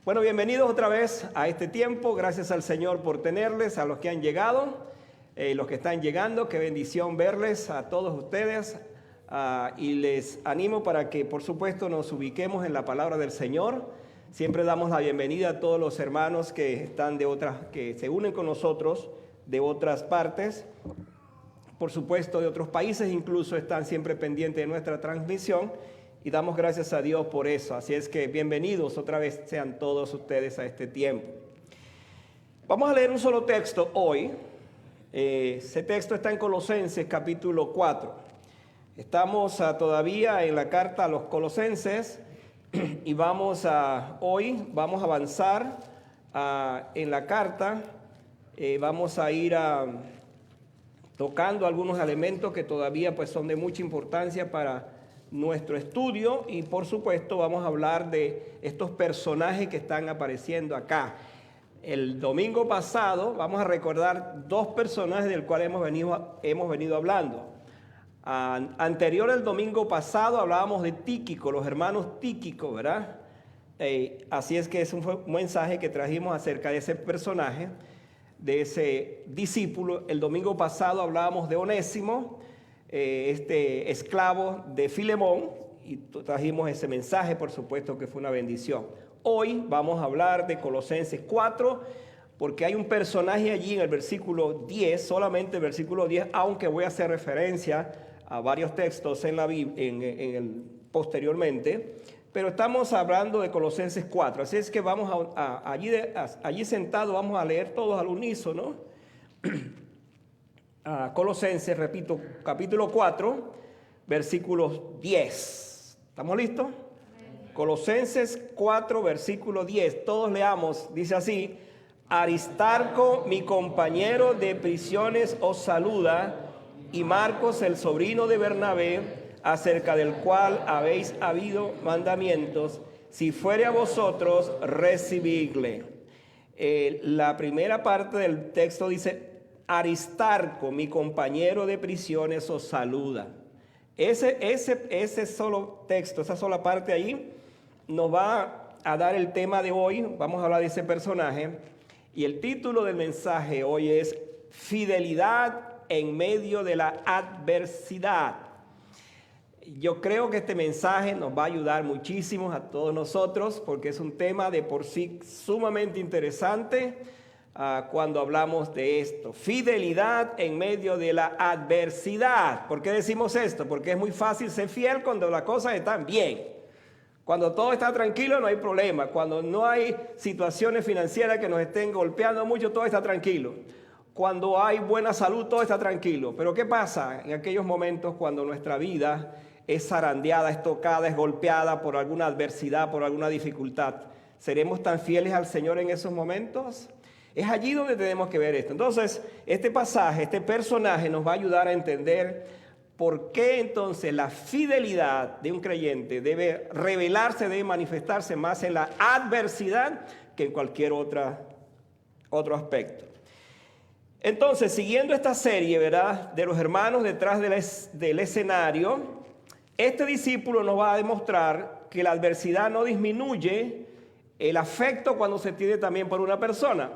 Bueno, bienvenidos otra vez a este tiempo. Gracias al Señor por tenerles, a los que han llegado, los que están llegando. Qué bendición verles a todos ustedes. Y les animo para que, por supuesto, nos ubiquemos en la palabra del Señor. Siempre damos la bienvenida a todos los hermanos que están que se unen con nosotros de otras partes. Por supuesto, de otros países incluso están siempre pendientes de nuestra transmisión. Y damos gracias a Dios por eso. Así es que bienvenidos otra vez sean todos ustedes a este tiempo. Vamos a leer un solo texto hoy. Ese texto está en Colosenses capítulo 4. Estamos todavía en la carta a los Colosenses y hoy vamos a avanzar en la carta. Vamos a ir tocando algunos elementos que todavía pues son de mucha importancia para nuestro estudio, y por supuesto vamos a hablar de estos personajes que están apareciendo acá. El domingo pasado vamos a recordar dos personajes del cual hemos venido hablando. Anterior al domingo pasado hablábamos de Tíquico, los hermanos Tíquico, ¿verdad? Así es que es un mensaje que trajimos acerca de ese personaje, de ese discípulo. El domingo pasado hablábamos de Onésimo, este esclavo de Filemón, y trajimos ese mensaje, por supuesto que fue una bendición. Hoy vamos a hablar de Colosenses 4, porque hay un personaje allí en el versículo 10, solamente el versículo 10, aunque voy a hacer referencia a varios textos en la Biblia posteriormente, pero estamos hablando de Colosenses 4, así es que vamos allí sentados vamos a leer todos al unísono. Colosenses, repito, capítulo 4, versículos 10. ¿Estamos listos? Colosenses 4, versículo 10. Todos leamos, dice así: Aristarco, mi compañero de prisiones, os saluda, y Marcos, el sobrino de Bernabé, acerca del cual habéis habido mandamientos, si fuere a vosotros, recibidle. La primera parte del texto dice: Aristarco, mi compañero de prisiones, os saluda. Ese solo texto, esa sola parte ahí, nos va a dar el tema de hoy. Vamos a hablar de ese personaje. Y el título del mensaje hoy es Fidelidad en medio de la adversidad. Yo creo que este mensaje nos va a ayudar muchísimo a todos nosotros, porque es un tema de por sí sumamente interesante. Cuando hablamos de esto, fidelidad en medio de la adversidad. ¿Por qué decimos esto? Porque es muy fácil ser fiel cuando las cosas están bien. Cuando todo está tranquilo no hay problema. Cuando no hay situaciones financieras que nos estén golpeando mucho, todo está tranquilo. Cuando hay buena salud, todo está tranquilo. Pero ¿qué pasa en aquellos momentos cuando nuestra vida es zarandeada, es tocada, es golpeada por alguna adversidad, por alguna dificultad? ¿Seremos tan fieles al Señor en esos momentos? Es allí donde tenemos que ver esto. Entonces, este pasaje, este personaje nos va a ayudar a entender por qué entonces la fidelidad de un creyente debe revelarse, debe manifestarse más en la adversidad que en cualquier otro aspecto. Entonces, siguiendo esta serie, ¿verdad?, de los hermanos detrás del escenario, este discípulo nos va a demostrar que la adversidad no disminuye el afecto cuando se tiene también por una persona.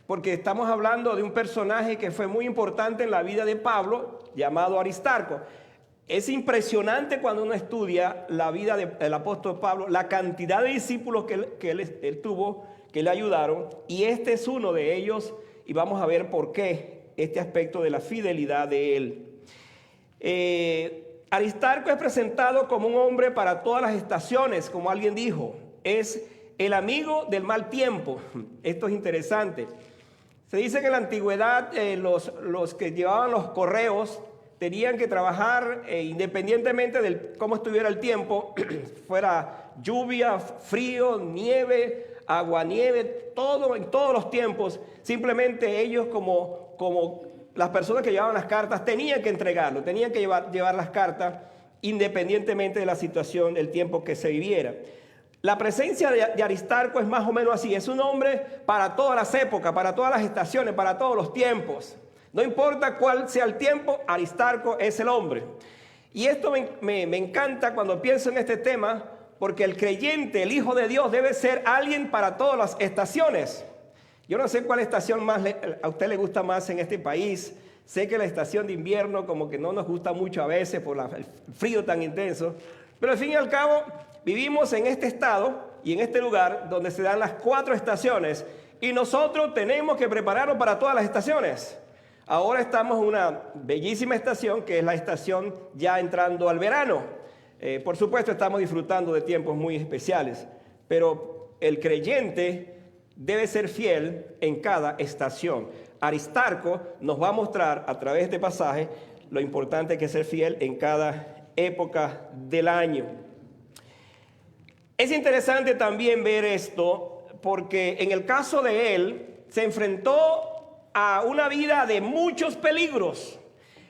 Porque estamos hablando de un personaje que fue muy importante en la vida de Pablo, llamado Aristarco. Es impresionante cuando uno estudia la vida del apóstol Pablo, la cantidad de discípulos que él tuvo, que le ayudaron, y este es uno de ellos, y vamos a ver por qué este aspecto de la fidelidad de él. Aristarco es presentado como un hombre para todas las estaciones, como alguien dijo, es el amigo del mal tiempo. Esto es interesante. Se dice que en la antigüedad los que llevaban los correos tenían que trabajar independientemente de cómo estuviera el tiempo, fuera lluvia, frío, nieve, aguanieve, en todos los tiempos. Simplemente ellos como las personas que llevaban las cartas tenían que entregarlo, tenían que llevar las cartas independientemente de la situación, del tiempo que se viviera. La presencia de Aristarco es más o menos así. Es un hombre para todas las épocas, para todas las estaciones, para todos los tiempos. No importa cuál sea el tiempo, Aristarco es el hombre. Y esto me encanta cuando pienso en este tema, porque el creyente, el Hijo de Dios, debe ser alguien para todas las estaciones. Yo no sé cuál estación más a usted le gusta más en este país. Sé que la estación de invierno como que no nos gusta mucho a veces por el frío tan intenso. Pero al fin y al cabo vivimos en este estado y en este lugar donde se dan las 4 estaciones. Y nosotros tenemos que prepararnos para todas las estaciones. Ahora estamos en una bellísima estación que es la estación ya entrando al verano. Por supuesto estamos disfrutando de tiempos muy especiales. Pero el creyente debe ser fiel en cada estación. Aristarco nos va a mostrar a través de este pasaje lo importante que es ser fiel en cada época del año. Es interesante también ver esto porque en el caso de él se enfrentó a una vida de muchos peligros.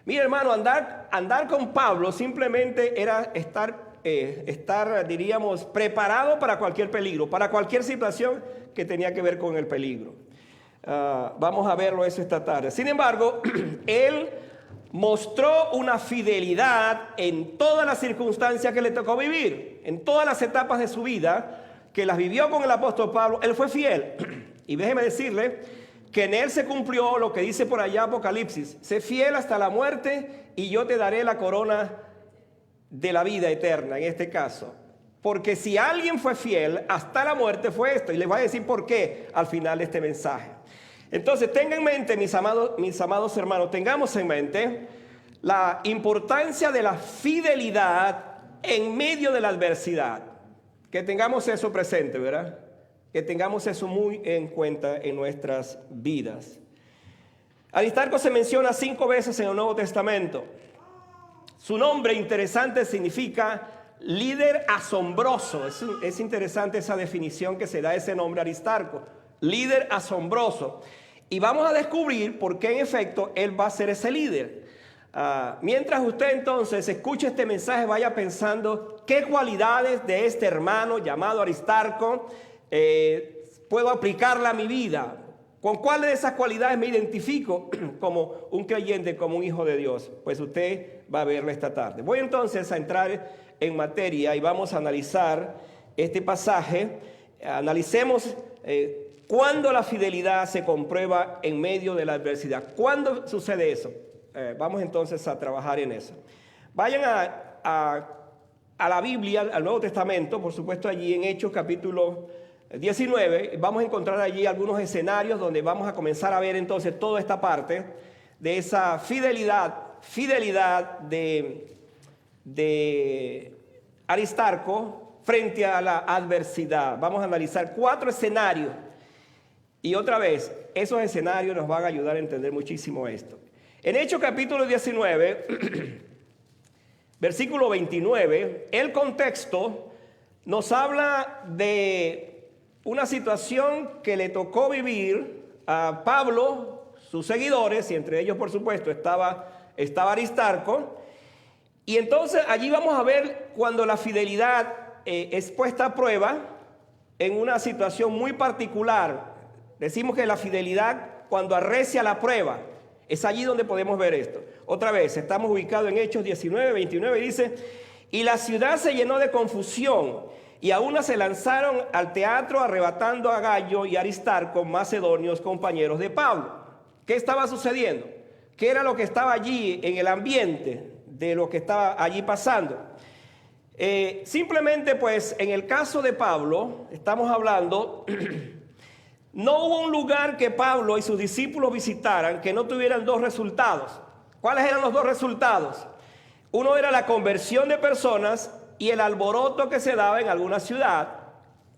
Mira, hermano, andar con Pablo simplemente era estar, diríamos, preparado para cualquier peligro, para cualquier situación que tenía que ver con el peligro. Vamos a verlo eso esta tarde. Sin embargo, él mostró una fidelidad en todas las circunstancias que le tocó vivir, en todas las etapas de su vida, que las vivió con el apóstol Pablo. Él fue fiel. Y déjeme decirle que en él se cumplió lo que dice por allá Apocalipsis: sé fiel hasta la muerte y yo te daré la corona de la vida eterna, en este caso. Porque si alguien fue fiel hasta la muerte fue esto. Y les voy a decir por qué al final de este mensaje. Entonces tengan en mente, mis amados hermanos, tengamos en mente la importancia de la fidelidad en medio de la adversidad. Que tengamos eso presente, ¿verdad? Que tengamos eso muy en cuenta en nuestras vidas. Aristarco se menciona 5 veces en el Nuevo Testamento. Su nombre, interesante, significa líder asombroso. Es interesante esa definición que se da a ese nombre, Aristarco. Líder asombroso. Y vamos a descubrir por qué en efecto él va a ser ese líder. Mientras usted entonces escuche este mensaje, vaya pensando qué cualidades de este hermano llamado Aristarco puedo aplicarla a mi vida. ¿Con cuáles de esas cualidades me identifico como un creyente, como un hijo de Dios? Pues usted va a verlo esta tarde. Voy entonces a entrar en materia y vamos a analizar este pasaje. Analicemos cuándo la fidelidad se comprueba en medio de la adversidad. ¿Cuándo sucede eso? Vamos entonces a trabajar en eso. Vayan a la Biblia, al Nuevo Testamento, por supuesto allí en Hechos capítulo 19, vamos a encontrar allí algunos escenarios donde vamos a comenzar a ver entonces toda esta parte de esa fidelidad de Aristarco frente a la adversidad. Vamos a analizar 4 escenarios y otra vez, esos escenarios nos van a ayudar a entender muchísimo esto. En Hechos capítulo 19, versículo 29, el contexto nos habla de una situación que le tocó vivir a Pablo, sus seguidores, y entre ellos por supuesto estaba Aristarco. Y entonces allí vamos a ver cuando la fidelidad es puesta a prueba en una situación muy particular. Decimos que la fidelidad cuando arrecia la prueba, es allí donde podemos ver esto. Otra vez, estamos ubicados en Hechos 19, 29, dice: y la ciudad se llenó de confusión, y a una se lanzaron al teatro arrebatando a Gallo y Aristarco, macedonios, compañeros de Pablo. ¿Qué estaba sucediendo? ¿Qué era lo que estaba allí en el ambiente de lo que estaba allí pasando? Simplemente pues en el caso de Pablo, estamos hablando, no hubo un lugar que Pablo y sus discípulos visitaran que no tuvieran 2 resultados. ¿Cuáles eran los 2 resultados? Uno era la conversión de personas y el alboroto que se daba en alguna ciudad,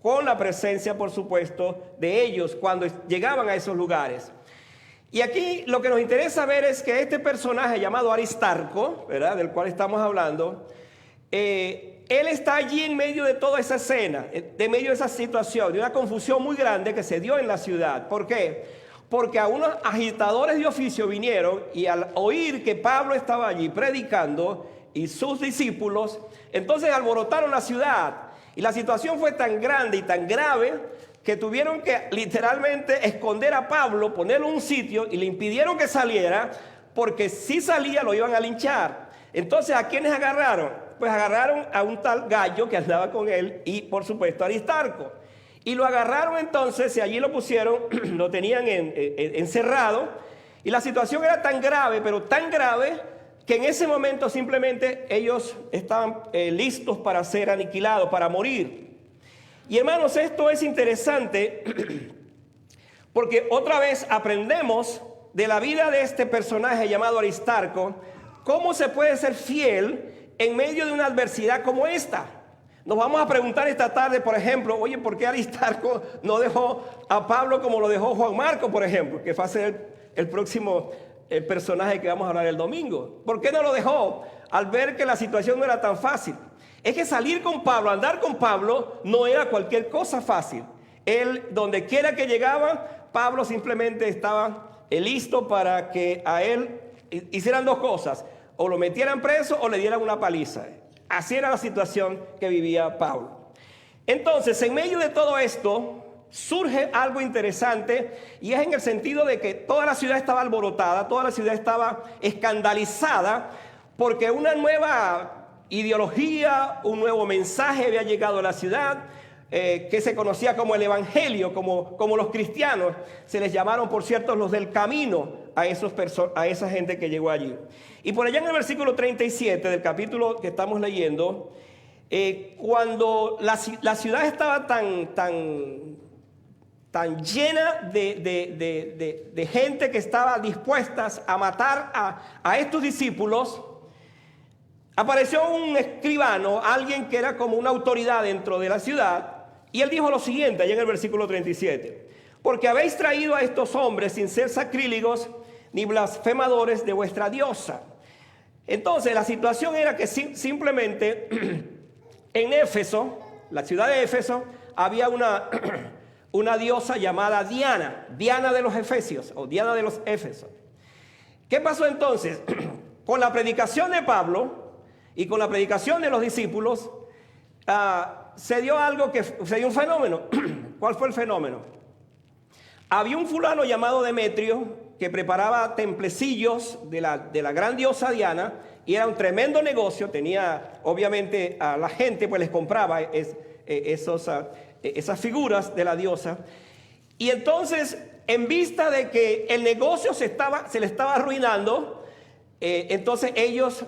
con la presencia, por supuesto, de ellos cuando llegaban a esos lugares. Y aquí lo que nos interesa ver es que este personaje llamado Aristarco, ¿verdad?, del cual estamos hablando, él está allí en medio de toda esa escena, de medio de esa situación, de una confusión muy grande que se dio en la ciudad. ¿Por qué? Porque a unos agitadores de oficio vinieron y al oír que Pablo estaba allí predicando y sus discípulos, entonces alborotaron la ciudad. Y la situación fue tan grande y tan grave que tuvieron que literalmente esconder a Pablo, ponerlo en un sitio y le impidieron que saliera, porque si salía lo iban a linchar. Entonces, ¿a quiénes agarraron? pues agarraron a un tal Gallo que andaba con él y por supuesto a Aristarco. Y lo agarraron entonces y allí lo pusieron, lo tenían encerrado. Y la situación era tan grave, pero tan grave, que en ese momento simplemente ellos estaban listos para ser aniquilados, para morir. Y hermanos, esto es interesante porque otra vez aprendemos de la vida de este personaje llamado Aristarco, cómo se puede ser fiel en medio de una adversidad como esta. Nos vamos a preguntar esta tarde, por ejemplo, oye, ¿por qué Aristarco no dejó a Pablo como lo dejó Juan Marco, por ejemplo, que va a ser el próximo personaje que vamos a hablar el domingo? ¿Por qué no lo dejó al ver que la situación no era tan fácil? Es que salir con Pablo, andar con Pablo, no era cualquier cosa fácil. Él, donde quiera que llegaba, Pablo simplemente estaba listo para que a él hicieran dos cosas: o lo metieran preso o le dieran una paliza. Así era la situación que vivía Pablo. Entonces, en medio de todo esto, surge algo interesante, y es en el sentido de que toda la ciudad estaba alborotada, toda la ciudad estaba escandalizada, porque una nueva ideología, un nuevo mensaje había llegado a la ciudad, que se conocía como el Evangelio, como los cristianos. Se les llamaron, por cierto, los del camino a esa gente que llegó allí. Y por allá en el versículo 37 del capítulo que estamos leyendo, cuando la ciudad estaba tan llena de gente que estaba dispuesta a matar a estos discípulos, apareció un escribano, alguien que era como una autoridad dentro de la ciudad, y él dijo lo siguiente, allá en el versículo 37: porque habéis traído a estos hombres sin ser sacrílegos ni blasfemadores de vuestra diosa. Entonces la situación era que simplemente en Éfeso, la ciudad de Éfeso, había una diosa llamada Diana, Diana de los Efesios, o Diana de los Éfesos. ¿Qué pasó entonces? Con la predicación de Pablo y con la predicación de los discípulos, se dio un fenómeno. ¿Cuál fue el fenómeno? Había un fulano llamado Demetrio que preparaba templecillos de la gran diosa Diana, y era un tremendo negocio. Tenía, obviamente, a la gente pues les compraba esas figuras de la diosa. Y entonces, en vista de que el negocio se le estaba arruinando, entonces ellos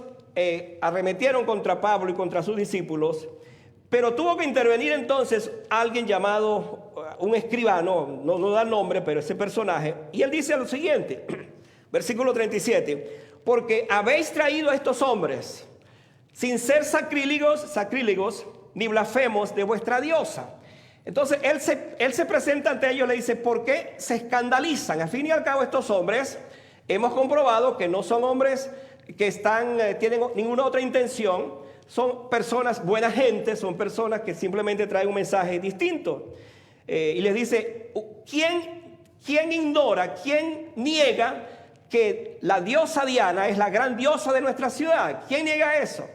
arremetieron contra Pablo y contra sus discípulos. Pero tuvo que intervenir entonces alguien llamado un escribano, no da nombre, pero ese personaje. Y él dice lo siguiente, versículo 37: porque habéis traído a estos hombres sin ser sacrílegos ni blasfemos de vuestra diosa. Entonces él se presenta ante ellos, le dice: ¿por qué se escandalizan? Al fin y al cabo, estos hombres hemos comprobado que no son hombres que tienen ninguna otra intención. Son personas, buena gente, son personas que simplemente traen un mensaje distinto. Y les dice: ¿quién ignora, quién niega que la diosa Diana es la gran diosa de nuestra ciudad? ¿Quién niega eso?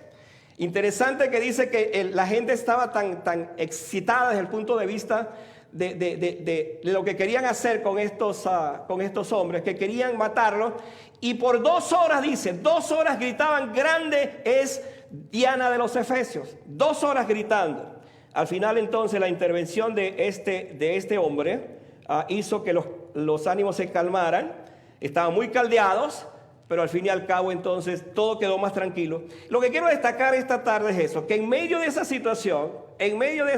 Interesante que dice que la gente estaba tan excitada desde el punto de vista de lo que querían hacer con estos hombres, que querían matarlos. Y por 2 horas, dice, 2 horas gritaban: grande es Diana de los Efesios. 2 horas gritando. Al final entonces la intervención de este hombre hizo que los ánimos se calmaran. Estaban muy caldeados, pero al fin y al cabo entonces todo quedó más tranquilo. Lo que quiero destacar esta tarde es eso, que en medio de esa situación, en medio de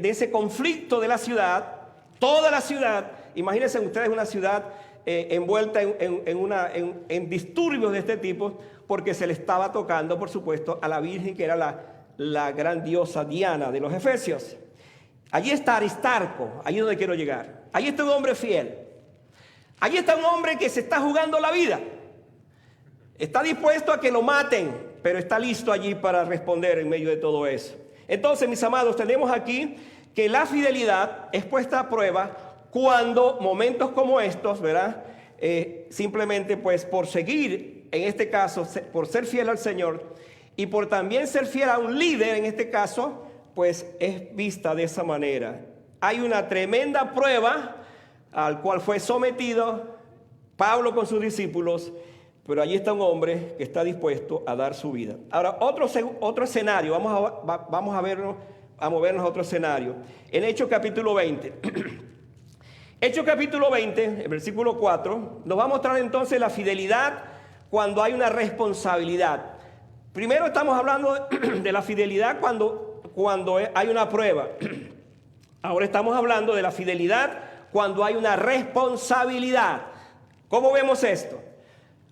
ese conflicto de la ciudad, toda la ciudad, imagínense ustedes una ciudad envuelta en disturbios de este tipo, porque se le estaba tocando, por supuesto, a la Virgen, que era la gran diosa Diana de los Efesios. Allí está Aristarco, allí es donde quiero llegar. Allí está un hombre fiel. Allí está un hombre que se está jugando la vida. Está dispuesto a que lo maten, pero está listo allí para responder en medio de todo eso. Entonces, mis amados, tenemos aquí que la fidelidad es puesta a prueba cuando momentos como estos, ¿verdad? Simplemente pues por seguir, en este caso, por ser fiel al Señor y por también ser fiel a un líder, en este caso, pues es vista de esa manera. Hay una tremenda prueba al cual fue sometido Pablo con sus discípulos, pero allí está un hombre que está dispuesto a dar su vida. Ahora, otro escenario, vamos a movernos a otro escenario. En Hechos capítulo 20. Hechos capítulo 20, el versículo 4, nos va a mostrar entonces la fidelidad cuando hay una responsabilidad. Primero estamos hablando de la fidelidad cuando hay una prueba. Ahora estamos hablando de la fidelidad cuando hay una responsabilidad. ¿Cómo vemos esto?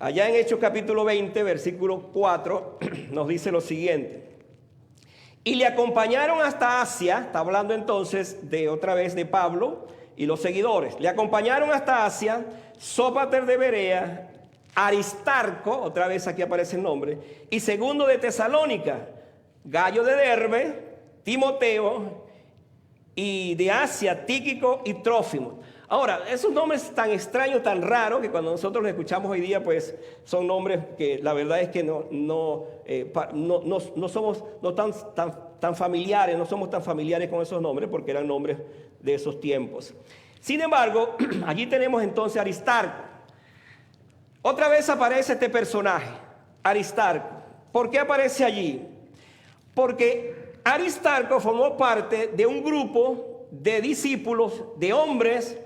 Allá en Hechos capítulo 20, versículo 4, nos dice lo siguiente. Y le acompañaron hasta Asia, está hablando entonces otra vez de Pablo y los seguidores. Le acompañaron hasta Asia, Sópater de Berea, Aristarco, otra vez aquí aparece el nombre, y Segundo de Tesalónica, Gallo de Derbe, Timoteo, y de Asia, Tíquico y Trófimo. Ahora, esos nombres tan extraños, tan raros, que cuando nosotros los escuchamos hoy día, pues son nombres que la verdad es que no somos tan familiares, no somos tan familiares con esos nombres, porque eran nombres de esos tiempos. Sin embargo, allí tenemos entonces a Aristarco. Otra vez aparece este personaje, Aristarco. ¿Por qué aparece allí? Porque Aristarco formó parte de un grupo de discípulos, de hombres,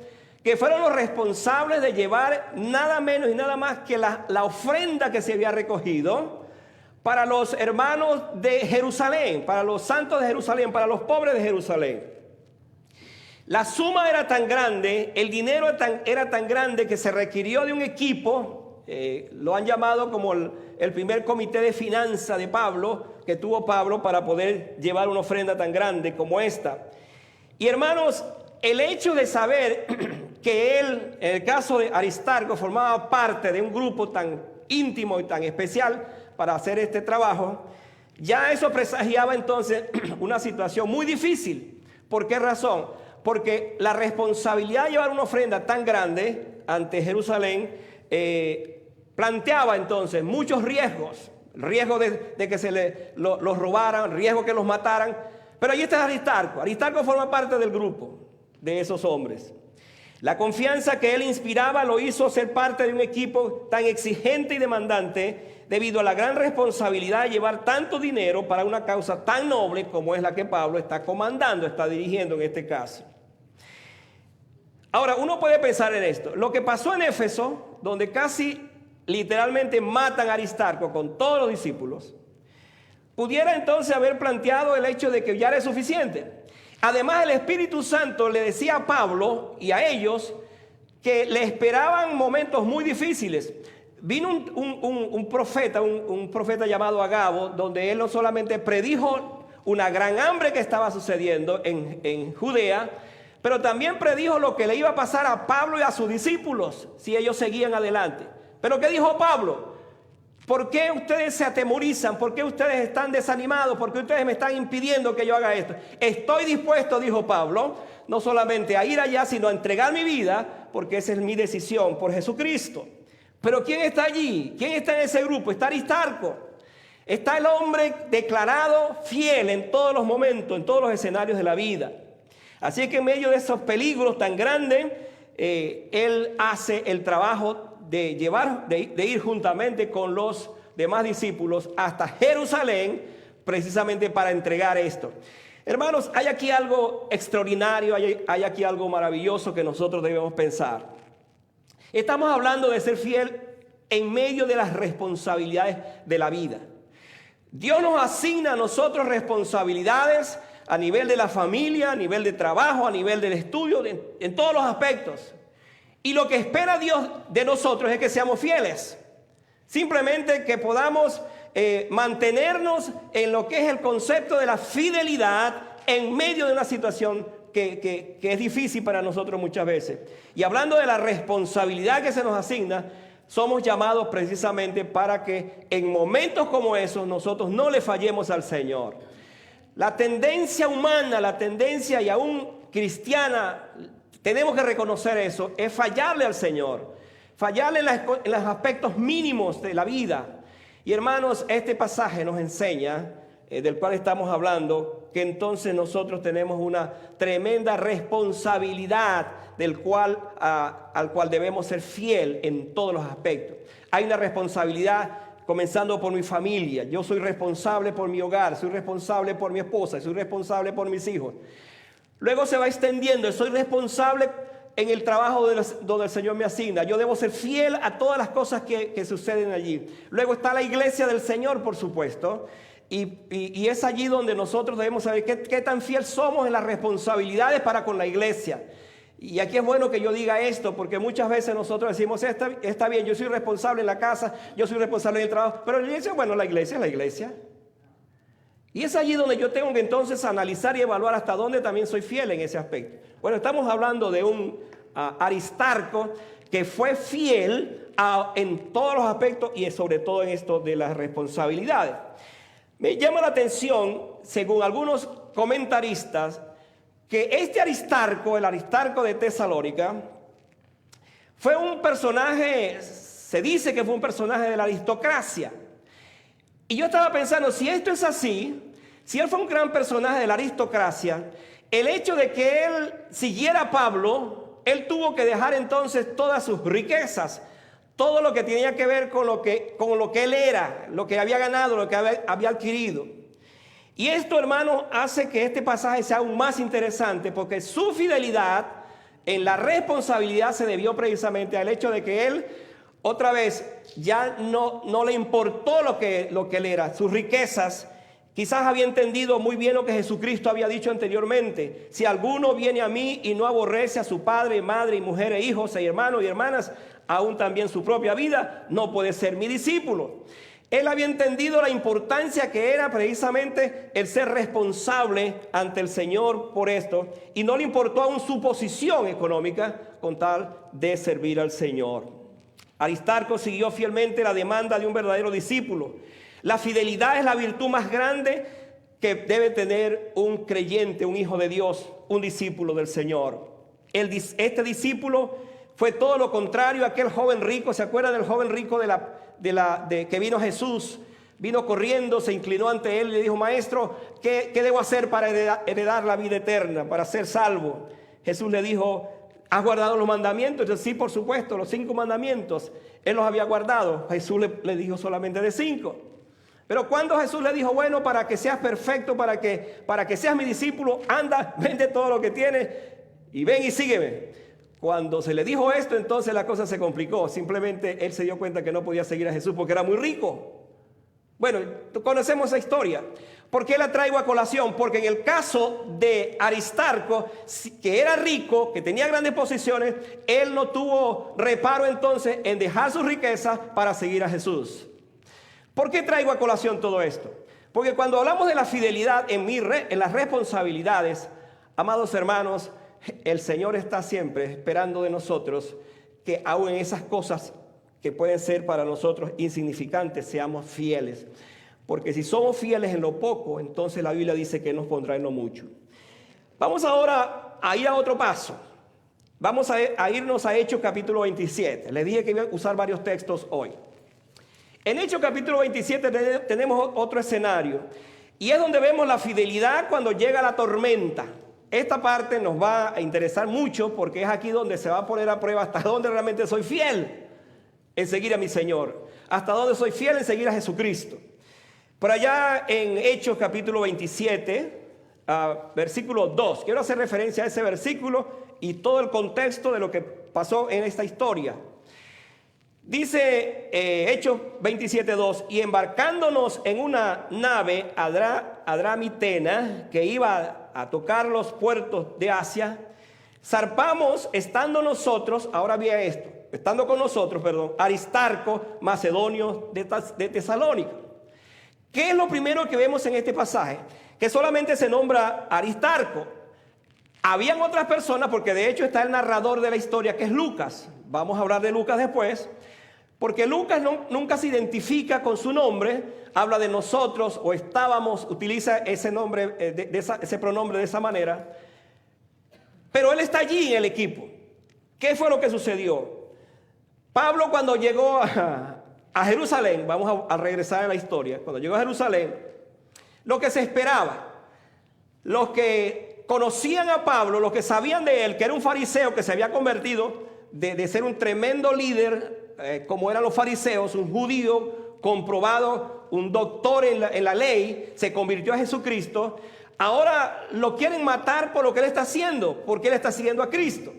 que fueron los responsables de llevar nada menos y nada más que la ofrenda que se había recogido para los hermanos de Jerusalén, para los santos de Jerusalén, para los pobres de Jerusalén. La suma era tan grande, el dinero era tan grande que se requirió de un equipo, lo han llamado como el primer comité de finanzas de Pablo, que tuvo Pablo para poder llevar una ofrenda tan grande como esta. Y hermanos, el hecho de saber que él, en el caso de Aristarco, formaba parte de un grupo tan íntimo y tan especial para hacer este trabajo, ya eso presagiaba entonces una situación muy difícil. ¿Por qué razón? Porque la responsabilidad de llevar una ofrenda tan grande ante Jerusalén planteaba entonces muchos riesgos. Riesgo de que los robaran, riesgo que los mataran. Pero allí está Aristarco. Aristarco forma parte del grupo de esos hombres. La confianza que él inspiraba lo hizo ser parte de un equipo tan exigente y demandante debido a la gran responsabilidad de llevar tanto dinero para una causa tan noble como es la que Pablo está comandando, está dirigiendo en este caso. Ahora, uno puede pensar en esto. Lo que pasó en Éfeso, donde casi literalmente matan a Aristarco con todos los discípulos, pudiera entonces haber planteado el hecho de que ya era suficiente. Además, el Espíritu Santo le decía a Pablo y a ellos que le esperaban momentos muy difíciles. Vino un profeta llamado Agabo, donde él no solamente predijo una gran hambre que estaba sucediendo en Judea, pero también predijo lo que le iba a pasar a Pablo y a sus discípulos si ellos seguían adelante. Pero ¿qué dijo Pablo? ¿Por qué ustedes se atemorizan? ¿Por qué ustedes están desanimados? ¿Por qué ustedes me están impidiendo que yo haga esto? Estoy dispuesto, dijo Pablo, no solamente a ir allá, sino a entregar mi vida, porque esa es mi decisión por Jesucristo. Pero ¿quién está allí? ¿Quién está en ese grupo? Está Aristarco. Está el hombre declarado fiel en todos los momentos, en todos los escenarios de la vida. Así que en medio de esos peligros tan grandes, él hace el trabajo de ir juntamente con los demás discípulos hasta Jerusalén, precisamente para entregar esto. Hermanos, hay aquí algo extraordinario, hay aquí algo maravilloso que nosotros debemos pensar. Estamos hablando de ser fiel en medio de las responsabilidades de la vida. Dios nos asigna a nosotros responsabilidades a nivel de la familia, a nivel de trabajo, a nivel del estudio, en todos los aspectos. Y lo que espera Dios de nosotros es que seamos fieles. Simplemente que podamos mantenernos en lo que es el concepto de la fidelidad en medio de una situación que es difícil para nosotros muchas veces. Y hablando de la responsabilidad que se nos asigna, somos llamados precisamente para que en momentos como esos nosotros no le fallemos al Señor. La tendencia humana, la tendencia y aún cristiana, tenemos que reconocer eso, es fallarle al Señor, fallarle en los aspectos mínimos de la vida. Y hermanos, este pasaje nos enseña del cual estamos hablando, que entonces nosotros tenemos una tremenda responsabilidad al cual debemos ser fiel en todos los aspectos. Hay una responsabilidad comenzando por mi familia. Yo soy responsable por mi hogar, soy responsable por mi esposa, soy responsable por mis hijos. Luego se va extendiendo, soy responsable en el trabajo donde el Señor me asigna. Yo debo ser fiel a todas las cosas que suceden allí. Luego está la iglesia del Señor, por supuesto. Y es allí donde nosotros debemos saber qué tan fiel somos en las responsabilidades para con la iglesia. Y aquí es bueno que yo diga esto, porque muchas veces nosotros decimos, está bien, yo soy responsable en la casa, yo soy responsable en el trabajo, pero la iglesia, bueno, la iglesia es la iglesia. Y es allí donde yo tengo que entonces analizar y evaluar hasta dónde también soy fiel en ese aspecto. Bueno, estamos hablando de un Aristarco que fue fiel en todos los aspectos y sobre todo en esto de las responsabilidades. Me llama la atención, según algunos comentaristas, que este Aristarco, el Aristarco de Tesalónica, fue un personaje, se dice que fue un personaje de la aristocracia. Y yo estaba pensando, si esto es así, si él fue un gran personaje de la aristocracia, el hecho de que él siguiera a Pablo, él tuvo que dejar entonces todas sus riquezas, todo lo que tenía que ver con lo que él era, lo que había ganado, lo que había adquirido. Y esto, hermano, hace que este pasaje sea aún más interesante, porque su fidelidad en la responsabilidad se debió precisamente al hecho de que él, otra vez, ya no le importó lo que él era, sus riquezas. Quizás había entendido muy bien lo que Jesucristo había dicho anteriormente. Si alguno viene a mí y no aborrece a su padre, madre, y mujer, e hijos, y hermanos y hermanas, aún también su propia vida, no puede ser mi discípulo. Él había entendido la importancia que era precisamente el ser responsable ante el Señor por esto, y no le importó aún su posición económica con tal de servir al Señor. Aristarco siguió fielmente la demanda de un verdadero discípulo. La fidelidad es la virtud más grande que debe tener un creyente, un hijo de Dios, un discípulo del Señor. Este discípulo fue todo lo contrario a aquel joven rico. ¿Se acuerdan del joven rico que vino Jesús? Vino corriendo, se inclinó ante él y le dijo: Maestro, ¿qué debo hacer para heredar la vida eterna, para ser salvo? Jesús le dijo: ¿has guardado los mandamientos? Entonces, sí, por supuesto, los 5 mandamientos. Él los había guardado. Jesús le dijo solamente de 5. Pero cuando Jesús le dijo: bueno, para que seas perfecto, para que seas mi discípulo, anda, vende todo lo que tienes y ven y sígueme. Cuando se le dijo esto, entonces la cosa se complicó. Simplemente él se dio cuenta que no podía seguir a Jesús porque era muy rico. Bueno, conocemos esa historia. ¿Por qué la traigo a colación? Porque en el caso de Aristarco, que era rico, que tenía grandes posiciones, él no tuvo reparo entonces en dejar sus riquezas para seguir a Jesús. ¿Por qué traigo a colación todo esto? Porque cuando hablamos de la fidelidad en las responsabilidades, amados hermanos, el Señor está siempre esperando de nosotros que aún en esas cosas que pueden ser para nosotros insignificantes, seamos fieles. Porque si somos fieles en lo poco, entonces la Biblia dice que nos pondrá en lo mucho. Vamos ahora a ir a otro paso. Vamos a irnos a Hechos capítulo 27. Les dije que iba a usar varios textos hoy. En Hechos capítulo 27 tenemos otro escenario. Y es donde vemos la fidelidad cuando llega la tormenta. Esta parte nos va a interesar mucho porque es aquí donde se va a poner a prueba hasta dónde realmente soy fiel en seguir a mi Señor. Hasta dónde soy fiel en seguir a Jesucristo. Por allá en Hechos capítulo 27, versículo 2. Quiero hacer referencia a ese versículo y todo el contexto de lo que pasó en esta historia. Dice Hechos 27:2: y embarcándonos en una nave adramitena que iba a tocar los puertos de Asia, zarpamos estando con nosotros, Aristarco, macedonio de Tesalónica. ¿Qué es lo primero que vemos en este pasaje? Que solamente se nombra Aristarco. Habían otras personas, porque de hecho está el narrador de la historia, que es Lucas. Vamos a hablar de Lucas después. Porque Lucas nunca se identifica con su nombre, habla de nosotros o estábamos, utiliza ese nombre, ese pronombre de esa manera. Pero él está allí en el equipo. ¿Qué fue lo que sucedió? Pablo, cuando llegó a Jerusalén, vamos a regresar en la historia, cuando llegó a Jerusalén, lo que se esperaba. Los que conocían a Pablo, los que sabían de él, que era un fariseo que se había convertido de ser un tremendo líder, como eran los fariseos, un judío comprobado, un doctor en la ley, se convirtió a Jesucristo. Ahora lo quieren matar por lo que él está haciendo, porque él está siguiendo a Cristo.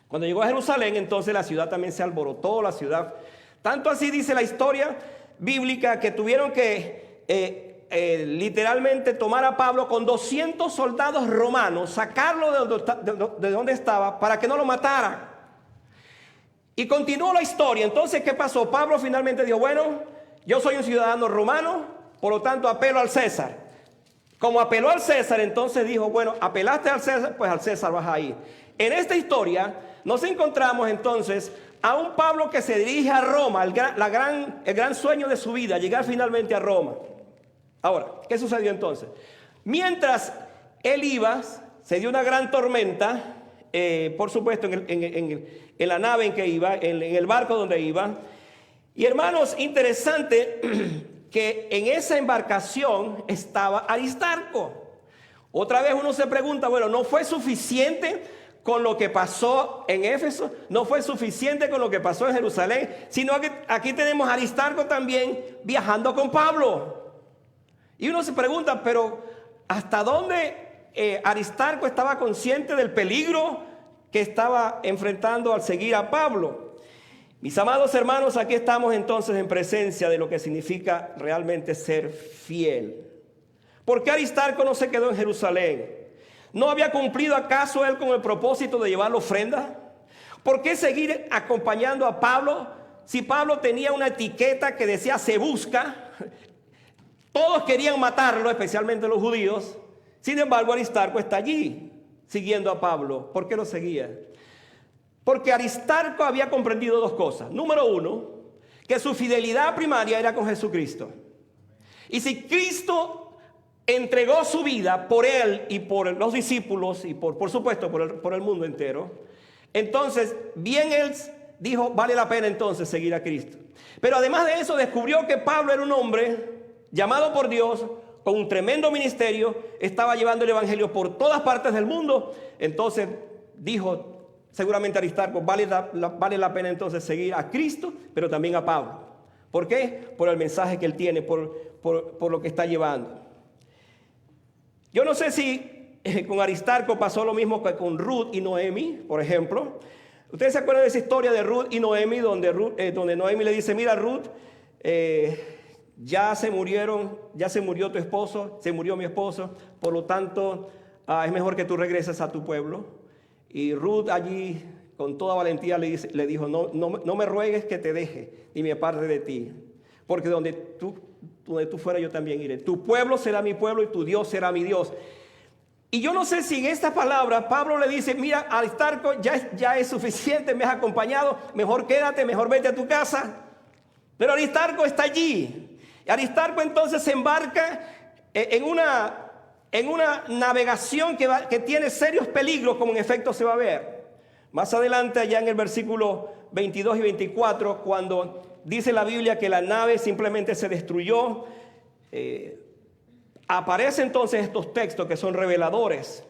Cuando llegó a Jerusalén, entonces la ciudad también se alborotó, la ciudad. Tanto así dice la historia bíblica que tuvieron que literalmente tomar a Pablo con 200 soldados romanos, sacarlo de donde estaba para que no lo mataran. Y continuó la historia. Entonces, ¿qué pasó? Pablo finalmente dijo, bueno, yo soy un ciudadano romano, por lo tanto apelo al César. Como apeló al César, entonces dijo, bueno, apelaste al César, pues al César vas a ir. En esta historia nos encontramos entonces a un Pablo que se dirige a Roma, el gran sueño de su vida, llegar finalmente a Roma. Ahora, ¿qué sucedió entonces? Mientras él iba, se dio una gran tormenta, por supuesto, en la nave en que iba, en el barco donde iba. Y hermanos, interesante que en esa embarcación estaba Aristarco. Otra vez uno se pregunta, bueno, ¿no fue suficiente con lo que pasó en Éfeso? ¿No fue suficiente con lo que pasó en Jerusalén? Sino que aquí tenemos a Aristarco también viajando con Pablo. Y uno se pregunta, pero ¿hasta dónde Aristarco estaba consciente del peligro que estaba enfrentando al seguir a Pablo? Mis amados hermanos, aquí estamos entonces en presencia de lo que significa realmente ser fiel. ¿Por qué Aristarco no se quedó en Jerusalén? ¿No había cumplido acaso él con el propósito de llevar la ofrenda? ¿Por qué seguir acompañando a Pablo si Pablo tenía una etiqueta que decía se busca? Todos querían matarlo, especialmente los judíos. Sin embargo, Aristarco está allí siguiendo a Pablo. ¿Por qué lo seguía? Porque Aristarco había comprendido dos cosas. Número uno, que su fidelidad primaria era con Jesucristo. Y si Cristo entregó su vida por él y por los discípulos y por supuesto por el mundo entero, entonces bien él dijo, vale la pena entonces seguir a Cristo. Pero además de eso descubrió que Pablo era un hombre llamado por Dios, con un tremendo ministerio, estaba llevando el evangelio por todas partes del mundo. Entonces dijo seguramente Aristarco, vale la pena entonces seguir a Cristo, pero también a Pablo. ¿Por qué? Por el mensaje que él tiene, por lo que está llevando. Yo no sé si con Aristarco pasó lo mismo que con Ruth y Noemi, por ejemplo. ¿Ustedes se acuerdan de esa historia de Ruth y Noemi, donde Noemi le dice, mira Ruth, ya se murió tu esposo, se murió mi esposo, por lo tanto es mejor que tú regreses a tu pueblo? Y Ruth allí con toda valentía le dijo, no me ruegues que te deje ni me aparte de ti, porque donde tú fueras yo también iré. Tu pueblo será mi pueblo y tu Dios será mi Dios. Y yo no sé si en esta palabra Pablo le dice, mira Aristarco, ya es suficiente, me has acompañado, mejor quédate, mejor vete a tu casa. Pero Aristarco está allí. Aristarco entonces se embarca en una navegación que tiene serios peligros, como en efecto se va a ver. Más adelante, allá en el versículo 22 y 24, cuando dice la Biblia que la nave simplemente se destruyó, aparecen entonces estos textos que son reveladores.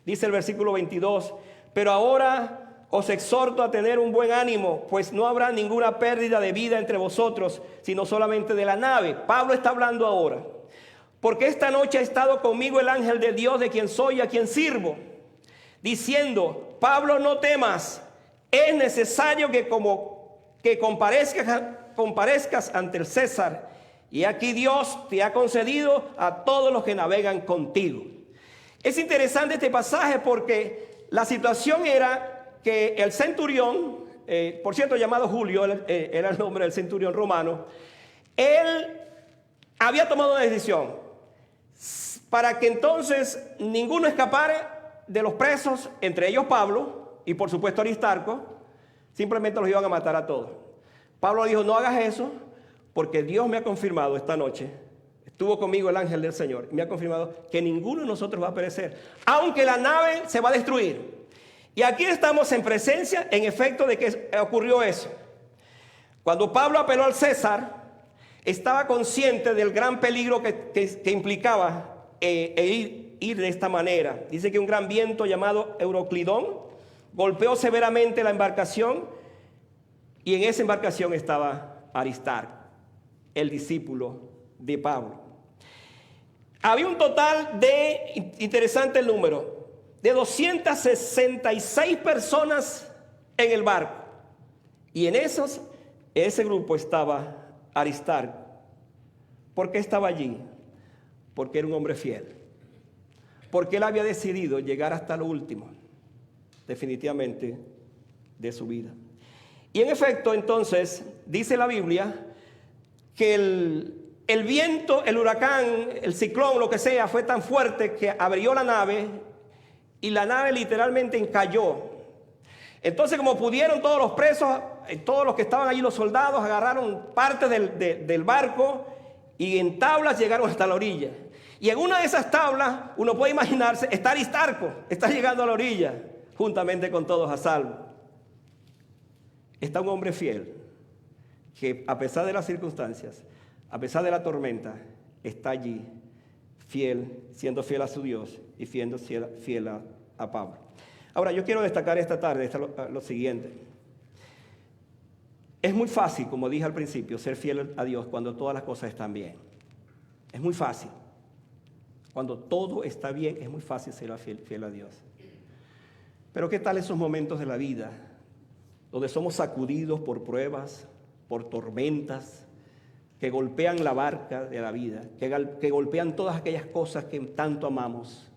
Dice el versículo 22, pero ahora os exhorto a tener un buen ánimo, pues no habrá ninguna pérdida de vida entre vosotros, sino solamente de la nave. Pablo está hablando ahora. Porque esta noche ha estado conmigo el ángel de Dios, de quien soy y a quien sirvo, diciendo, Pablo, no temas, es necesario que comparezcas ante el César, y aquí Dios te ha concedido a todos los que navegan contigo. Es interesante este pasaje porque la situación era que el centurión, por cierto llamado Julio, era el nombre del centurión romano, él había tomado una decisión para que entonces ninguno escapara de los presos, entre ellos Pablo y por supuesto Aristarco. Simplemente los iban a matar a todos. Pablo dijo, no hagas eso, porque Dios me ha confirmado esta noche, estuvo conmigo el ángel del Señor, y me ha confirmado que ninguno de nosotros va a perecer, aunque la nave se va a destruir. Y aquí estamos en presencia, en efecto, de que ocurrió eso. Cuando Pablo apeló al César, estaba consciente del gran peligro que implicaba ir de esta manera. Dice que un gran viento llamado Euroclidón golpeó severamente la embarcación, y en esa embarcación estaba Aristarco, el discípulo de Pablo. Había un total de, interesante el número, de 266 personas en el barco. Y en ese grupo estaba Aristarco. ¿Por qué estaba allí? Porque era un hombre fiel. Porque él había decidido llegar hasta lo último, definitivamente, de su vida. Y en efecto, entonces, dice la Biblia que el viento, el huracán, el ciclón, lo que sea, fue tan fuerte que abrió la nave y la nave literalmente encalló. Entonces, como pudieron, todos los presos, todos los que estaban allí, los soldados, agarraron parte del barco y en tablas llegaron hasta la orilla. Y en una de esas tablas, uno puede imaginarse, está Aristarco, está llegando a la orilla, juntamente con todos a salvo. Está un hombre fiel, que a pesar de las circunstancias, a pesar de la tormenta, está allí, fiel, siendo fiel a su Dios y siendo fiel a Pablo. Ahora, yo quiero destacar esta tarde lo siguiente. Es muy fácil, como dije al principio, ser fiel a Dios cuando todas las cosas están bien. Es muy fácil. Cuando todo está bien, es muy fácil ser fiel a Dios. Pero ¿qué tal esos momentos de la vida donde somos sacudidos por pruebas, por tormentas, que golpean la barca de la vida, que golpean todas aquellas cosas que tanto amamos?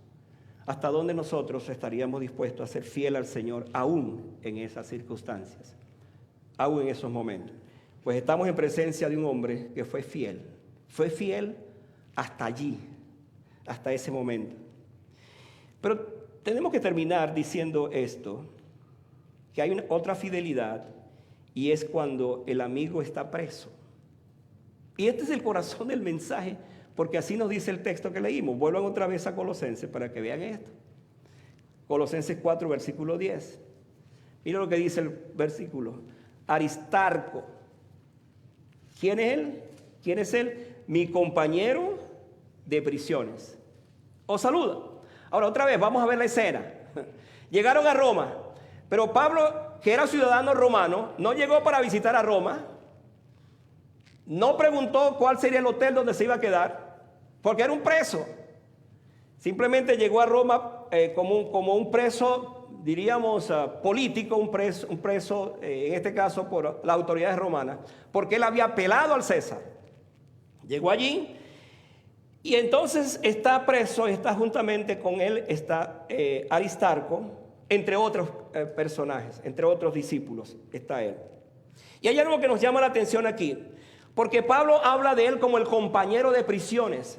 ¿Hasta dónde nosotros estaríamos dispuestos a ser fiel al Señor, aún en esas circunstancias, aún en esos momentos? Pues estamos en presencia de un hombre que fue fiel hasta allí, hasta ese momento. Pero tenemos que terminar diciendo esto, que hay otra fidelidad, y es cuando el amigo está preso. Y este es el corazón del mensaje, porque así nos dice el texto que leímos. Vuelvan otra vez a Colosenses para que vean esto. Colosenses 4, versículo 10. Mira lo que dice el versículo. Aristarco. ¿Quién es él? ¿Quién es él? Mi compañero de prisiones. Os saluda. Ahora otra vez, vamos a ver la escena. Llegaron a Roma, pero Pablo, que era ciudadano romano, no llegó para visitar a Roma. No preguntó cuál sería el hotel donde se iba a quedar, porque era un preso. Simplemente llegó a Roma como un preso, diríamos, político, un preso en este caso por las autoridades romanas, porque él había apelado al César. Llegó allí y entonces está preso, está juntamente con él, está Aristarco, entre otros personajes, entre otros discípulos, está él. Y hay algo que nos llama la atención aquí, porque Pablo habla de él como el compañero de prisiones.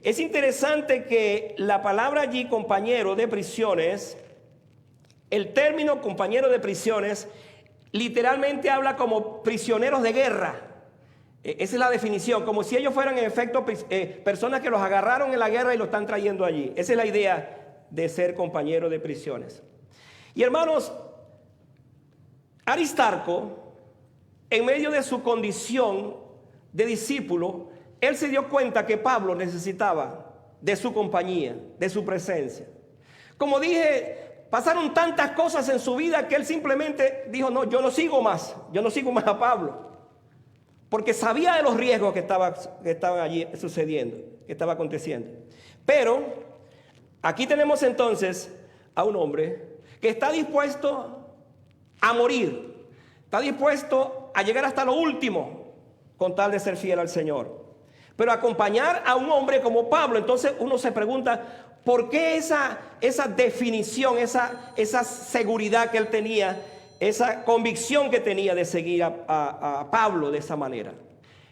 Es interesante que la palabra allí, compañero de prisiones, el término compañero de prisiones, literalmente habla como prisioneros de guerra. Esa es la definición, como si ellos fueran en efecto personas que los agarraron en la guerra y los están trayendo allí. Esa es la idea de ser compañero de prisiones. Y hermanos, Aristarco, en medio de su condición de discípulo, él se dio cuenta que Pablo necesitaba de su compañía, de su presencia. Como dije, pasaron tantas cosas en su vida que él simplemente dijo, no, yo no sigo más a Pablo, porque sabía de los riesgos que estaban allí sucediendo, que estaba aconteciendo. Pero aquí tenemos entonces a un hombre que está dispuesto a morir, está dispuesto a llegar hasta lo último con tal de ser fiel al Señor. Pero acompañar a un hombre como Pablo, entonces uno se pregunta, ¿por qué esa definición, esa seguridad que él tenía, esa convicción que tenía de seguir a Pablo de esa manera?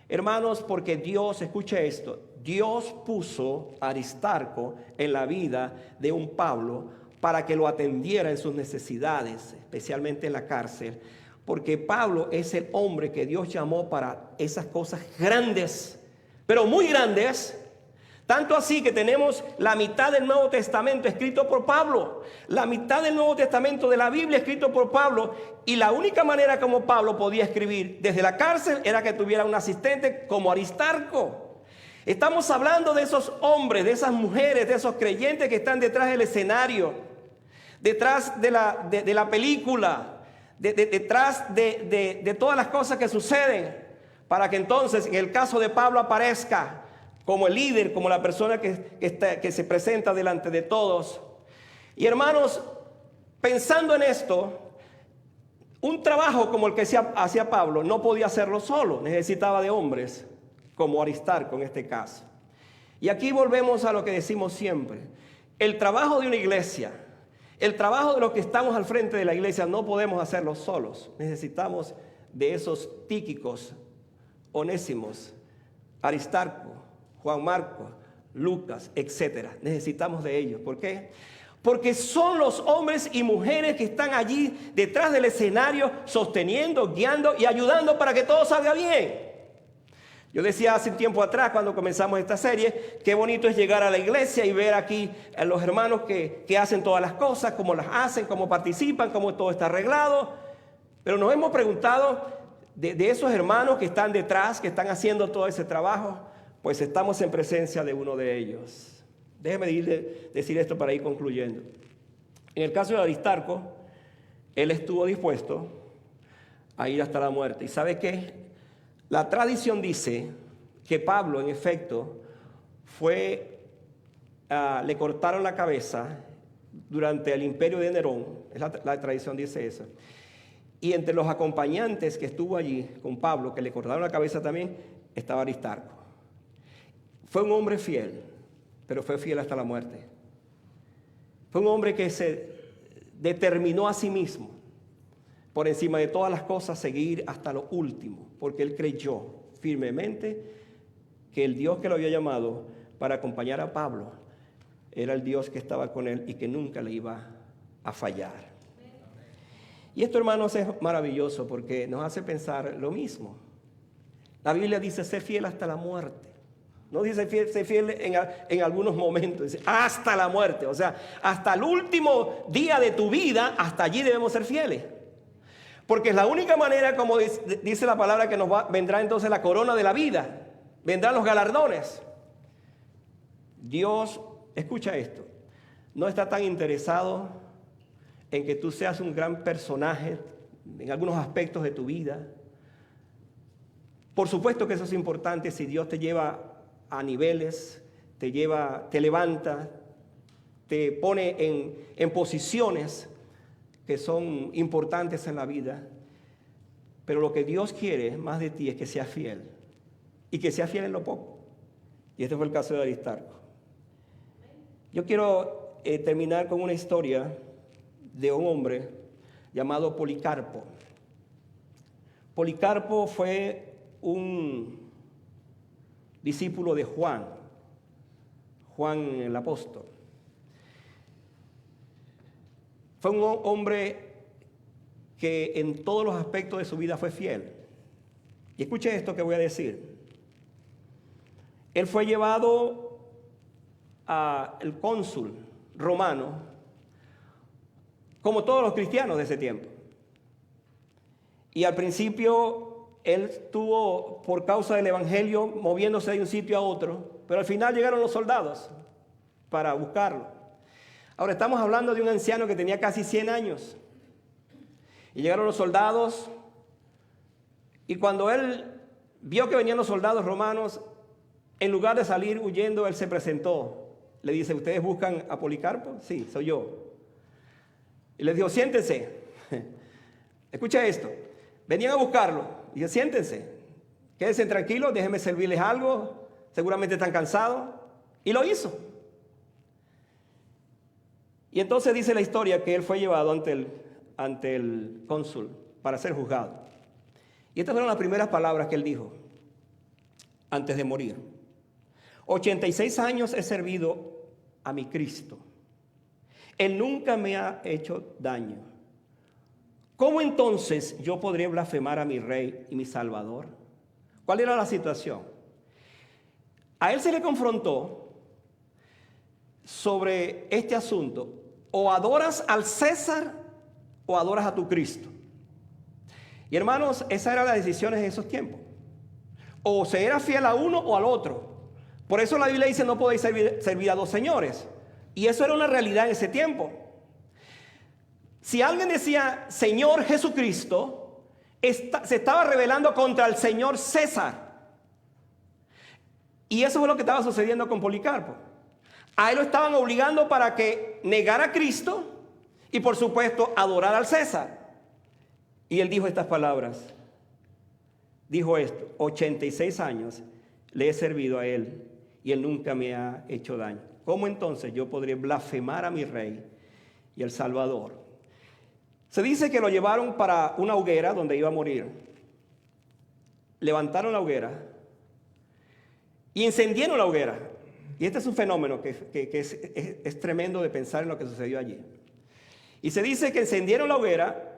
Hermanos, porque Dios, escuche esto, Dios puso a Aristarco en la vida de un Pablo para que lo atendiera en sus necesidades, especialmente en la cárcel, porque Pablo es el hombre que Dios llamó para esas cosas grandes, pero muy grandes, Tanto así que tenemos la mitad del Nuevo Testamento escrito por Pablo, la mitad del Nuevo Testamento de la Biblia escrito por Pablo, y la única manera como Pablo podía escribir desde la cárcel era que tuviera un asistente como Aristarco. Estamos hablando de esos hombres, de esas mujeres, de esos creyentes que están detrás del escenario, detrás de la película, detrás de todas las cosas que suceden, para que entonces en el caso de Pablo aparezca como el líder, como la persona que se presenta delante de todos. Y hermanos, pensando en esto, un trabajo como el que hacía Pablo no podía hacerlo solo, necesitaba de hombres como Aristarco en este caso. Y aquí volvemos a lo que decimos siempre: el trabajo de una iglesia, el trabajo de los que estamos al frente de la iglesia, no podemos hacerlo solos. Necesitamos de esos Tíquicos, Onésimos, Aristarco, Juan Marcos, Lucas, etcétera. Necesitamos de ellos. ¿Por qué? Porque son los hombres y mujeres que están allí detrás del escenario, sosteniendo, guiando y ayudando para que todo salga bien. Yo decía hace un tiempo atrás, cuando comenzamos esta serie, qué bonito es llegar a la iglesia y ver aquí a los hermanos que hacen todas las cosas, cómo las hacen, cómo participan, cómo todo está arreglado. Pero nos hemos preguntado de esos hermanos que están detrás, que están haciendo todo ese trabajo. Pues estamos en presencia de uno de ellos. Déjeme decir esto para ir concluyendo. En el caso de Aristarco, él estuvo dispuesto a ir hasta la muerte. ¿Y sabe qué? La tradición dice que Pablo, en efecto, le cortaron la cabeza durante el imperio de Nerón. La tradición dice eso. Y entre los acompañantes que estuvo allí con Pablo, que le cortaron la cabeza también, estaba Aristarco. Fue un hombre fiel, pero fue fiel hasta la muerte. Fue un hombre que se determinó a sí mismo, por encima de todas las cosas, seguir hasta lo último, porque él creyó firmemente que el Dios que lo había llamado para acompañar a Pablo era el Dios que estaba con él y que nunca le iba a fallar. Y esto, hermanos, es maravilloso porque nos hace pensar lo mismo. La Biblia dice: sé fiel hasta la muerte. No dice sé fiel en algunos momentos, dice hasta la muerte. O sea, hasta el último día de tu vida, hasta allí debemos ser fieles. Porque es la única manera, como dice la palabra, que vendrá entonces la corona de la vida. Vendrán los galardones. Dios, escucha esto, no está tan interesado en que tú seas un gran personaje en algunos aspectos de tu vida. Por supuesto que eso es importante. Si Dios te lleva a niveles, te levanta, te pone en posiciones que son importantes en la vida. Pero lo que Dios quiere más de ti es que seas fiel, y que seas fiel en lo poco. Y este fue el caso de Aristarco. Yo quiero terminar con una historia de un hombre llamado Policarpo. Policarpo fue un discípulo de Juan el apóstol. Fue un hombre que en todos los aspectos de su vida fue fiel. Y escuche esto que voy a decir. Él fue llevado al cónsul romano, como todos los cristianos de ese tiempo. Y al principio él estuvo, por causa del evangelio, moviéndose de un sitio a otro, pero al final llegaron los soldados para buscarlo. Ahora estamos hablando de un anciano que tenía casi 100 años. Y llegaron los soldados, y cuando él vio que venían los soldados romanos, en lugar de salir huyendo, él se presentó. Le dice: ¿ustedes buscan a Policarpo? Sí, soy yo. Y les dijo: siéntense. Escucha esto. Venían a buscarlo. Y dice: siéntense, quédense tranquilos, déjenme servirles algo, seguramente están cansados. Y lo hizo. Y entonces dice la historia que él fue llevado ante el cónsul para ser juzgado. Y estas fueron las primeras palabras que él dijo antes de morir: 86 años he servido a mi Cristo. Él nunca me ha hecho daño. ¿Cómo entonces yo podría blasfemar a mi Rey y mi Salvador? ¿Cuál era la situación? A él se le confrontó sobre este asunto. O adoras al César o adoras a tu Cristo. Y hermanos, esas eran las decisiones en esos tiempos. O se era fiel a uno o al otro. Por eso la Biblia dice no podéis servir a dos señores. Y eso era una realidad en ese tiempo. Si alguien decía Señor Jesucristo, se estaba rebelando contra el Señor César. Y eso fue lo que estaba sucediendo con Policarpo. A él lo estaban obligando para que negara a Cristo y por supuesto adorar al César. Y él dijo estas palabras. Dijo esto: 86 años le he servido a él y él nunca me ha hecho daño. ¿Cómo entonces yo podré blasfemar a mi rey y el Salvador? Se dice que lo llevaron para una hoguera donde iba a morir. Levantaron la hoguera y encendieron la hoguera. Y este es un fenómeno que es tremendo de pensar en lo que sucedió allí. Y se dice que encendieron la hoguera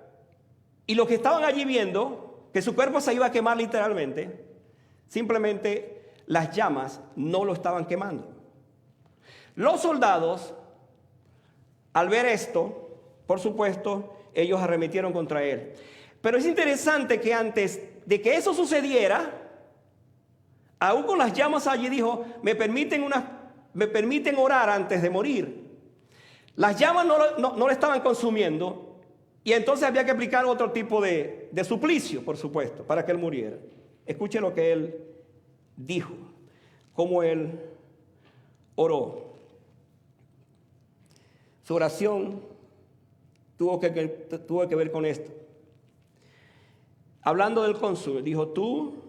y los que estaban allí viendo que su cuerpo se iba a quemar literalmente, simplemente las llamas no lo estaban quemando. Los soldados, al ver esto, por supuesto, ellos arremetieron contra él. Pero es interesante que antes de que eso sucediera, aún con las llamas allí dijo, me permiten orar antes de morir. Las llamas no le estaban consumiendo y entonces había que aplicar otro tipo de suplicio, por supuesto, para que él muriera. Escuche lo que él dijo, cómo él oró. Su oración tuvo que ver con esto. Hablando del cónsul, dijo, tú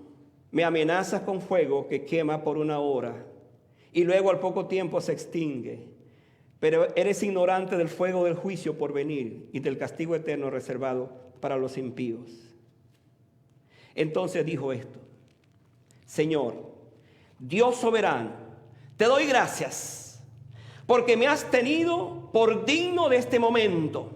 me amenazas con fuego que quema por una hora y luego al poco tiempo se extingue, pero eres ignorante del fuego del juicio por venir y del castigo eterno reservado para los impíos. Entonces dijo esto: Señor, Dios soberano, te doy gracias porque me has tenido por digno de este momento,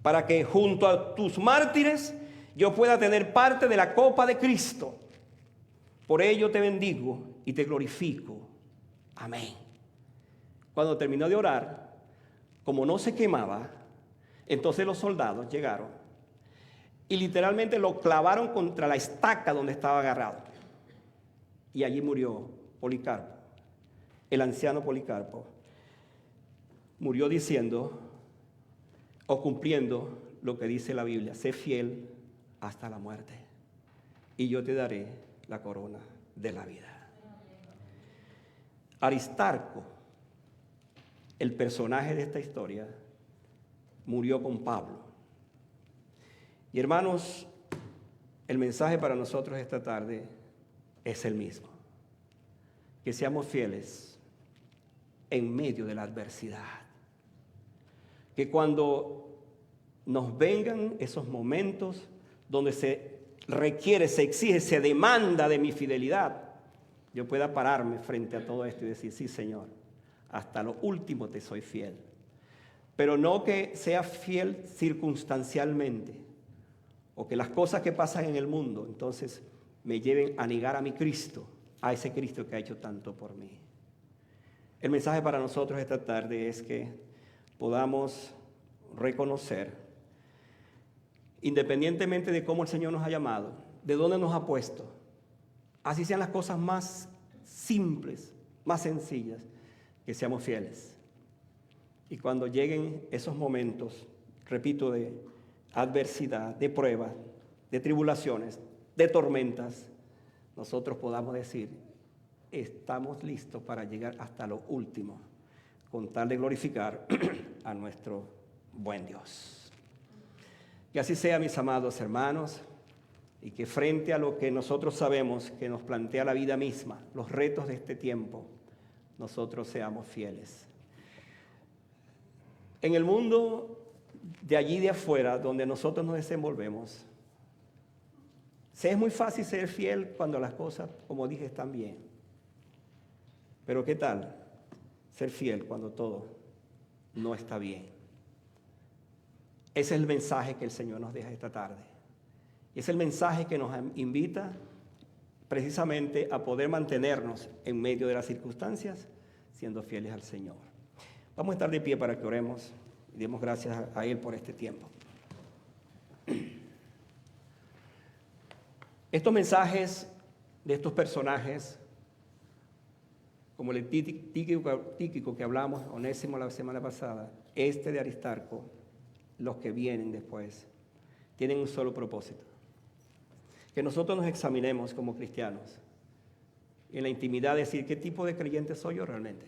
para que junto a tus mártires yo pueda tener parte de la copa de Cristo. Por ello te bendigo y te glorifico. Amén. Cuando terminó de orar, como no se quemaba, entonces los soldados llegaron y literalmente lo clavaron contra la estaca donde estaba agarrado. Y allí murió Policarpo. El anciano Policarpo murió diciendo o cumpliendo lo que dice la Biblia: sé fiel hasta la muerte y yo te daré la corona de la vida. Aristarco, el personaje de esta historia, murió con Pablo. Y hermanos, el mensaje para nosotros esta tarde es el mismo: que seamos fieles en medio de la adversidad. Que cuando nos vengan esos momentos donde se requiere, se exige, se demanda de mi fidelidad, yo pueda pararme frente a todo esto y decir, sí, Señor, hasta lo último te soy fiel. Pero no que sea fiel circunstancialmente, o que las cosas que pasan en el mundo entonces me lleven a negar a mi Cristo, a ese Cristo que ha hecho tanto por mí. El mensaje para nosotros esta tarde es que podamos reconocer, independientemente de cómo el Señor nos ha llamado, de dónde nos ha puesto, así sean las cosas más simples, más sencillas, que seamos fieles. Y cuando lleguen esos momentos, repito, de adversidad, de pruebas, de tribulaciones, de tormentas, nosotros podamos decir, estamos listos para llegar hasta lo último, con tal de glorificar a nuestro buen Dios. Que así sea, mis amados hermanos, y que frente a lo que nosotros sabemos que nos plantea la vida misma, los retos de este tiempo, nosotros seamos fieles. En el mundo de allí de afuera, donde nosotros nos desenvolvemos, es muy fácil ser fiel cuando las cosas, como dije, están bien. Pero ¿qué tal ser fiel cuando todo no está bien? Ese es el mensaje que el Señor nos deja esta tarde. Es el mensaje que nos invita precisamente a poder mantenernos en medio de las circunstancias siendo fieles al Señor. Vamos a estar de pie para que oremos y demos gracias a Él por este tiempo. Estos mensajes de estos personajes, como el Tíquico que hablamos, Onésimo la semana pasada, este de Aristarco, los que vienen después, tienen un solo propósito: que nosotros nos examinemos como cristianos en la intimidad, decir qué tipo de creyente soy yo realmente,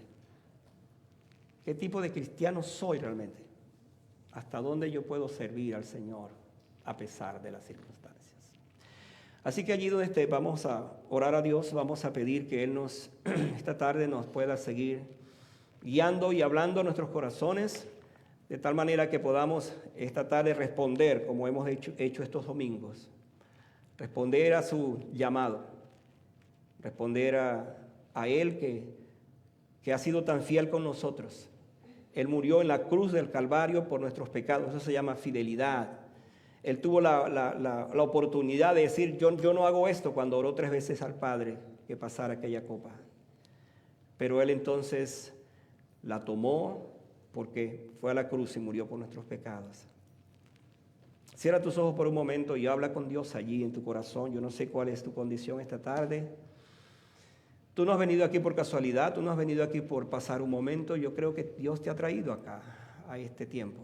qué tipo de cristiano soy realmente, hasta dónde yo puedo servir al Señor a pesar de las circunstancias. Así que allí donde esté, vamos a orar a Dios, vamos a pedir que Él esta tarde nos pueda seguir guiando y hablando a nuestros corazones, de tal manera que podamos esta tarde responder, como hemos hecho estos domingos, responder a su llamado, responder a Él que ha sido tan fiel con nosotros. Él murió en la cruz del Calvario por nuestros pecados, eso se llama fidelidad. Él tuvo la oportunidad de decir, yo no hago esto, cuando oró 3 veces al Padre que pasara aquella copa. Pero Él entonces la tomó porque fue a la cruz y murió por nuestros pecados. Cierra tus ojos por un momento y habla con Dios allí en tu corazón. Yo no sé cuál es tu condición esta tarde. Tú no has venido aquí por casualidad, tú no has venido aquí por pasar un momento. Yo creo que Dios te ha traído acá, a este tiempo.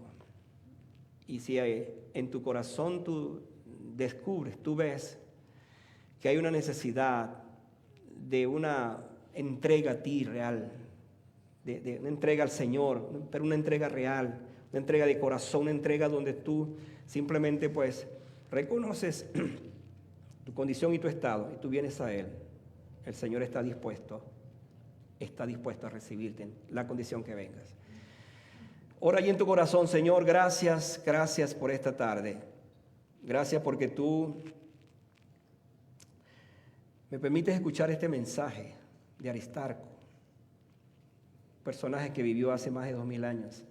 Y si en tu corazón tú descubres, tú ves que hay una necesidad de una entrega a ti real, de una entrega al Señor, pero una entrega real, una entrega de corazón, una entrega donde tú simplemente pues reconoces tu condición y tu estado y tú vienes a Él, el Señor está dispuesto a recibirte en la condición que vengas. Ora allí en tu corazón: Señor, gracias por esta tarde. Gracias porque tú me permites escuchar este mensaje de Aristarco, personaje que vivió hace más de 2000 años,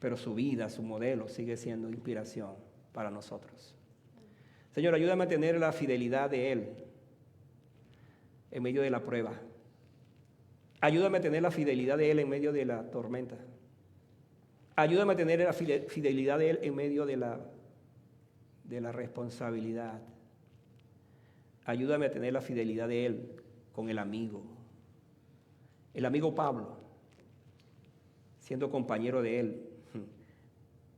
pero su vida, su modelo sigue siendo inspiración para nosotros. Señor, ayúdame a tener la fidelidad de Él en medio de la prueba. Ayúdame a tener la fidelidad de Él en medio de la tormenta. Ayúdame a tener la fidelidad de Él en medio de la responsabilidad. Ayúdame a tener la fidelidad de Él con el amigo Pablo, siendo compañero de Él,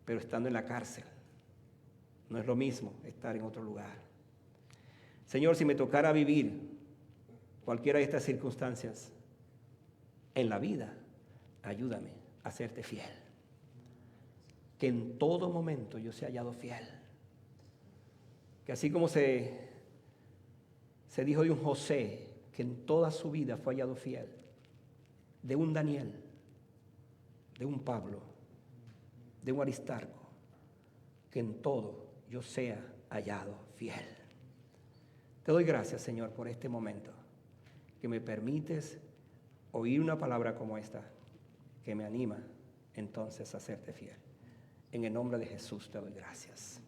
pero estando en la cárcel. No es lo mismo estar en otro lugar. Señor, si me tocara vivir cualquiera de estas circunstancias en la vida, ayúdame a serte fiel. Que en todo momento yo sea hallado fiel. Que así como se dijo de un José, que en toda su vida fue hallado fiel, de un Daniel, de un Pablo, de un Aristarco, que en todo yo sea hallado fiel. Te doy gracias, Señor, por este momento, que me permites oír una palabra como esta, que me anima entonces a serte fiel. En el nombre de Jesús te doy gracias.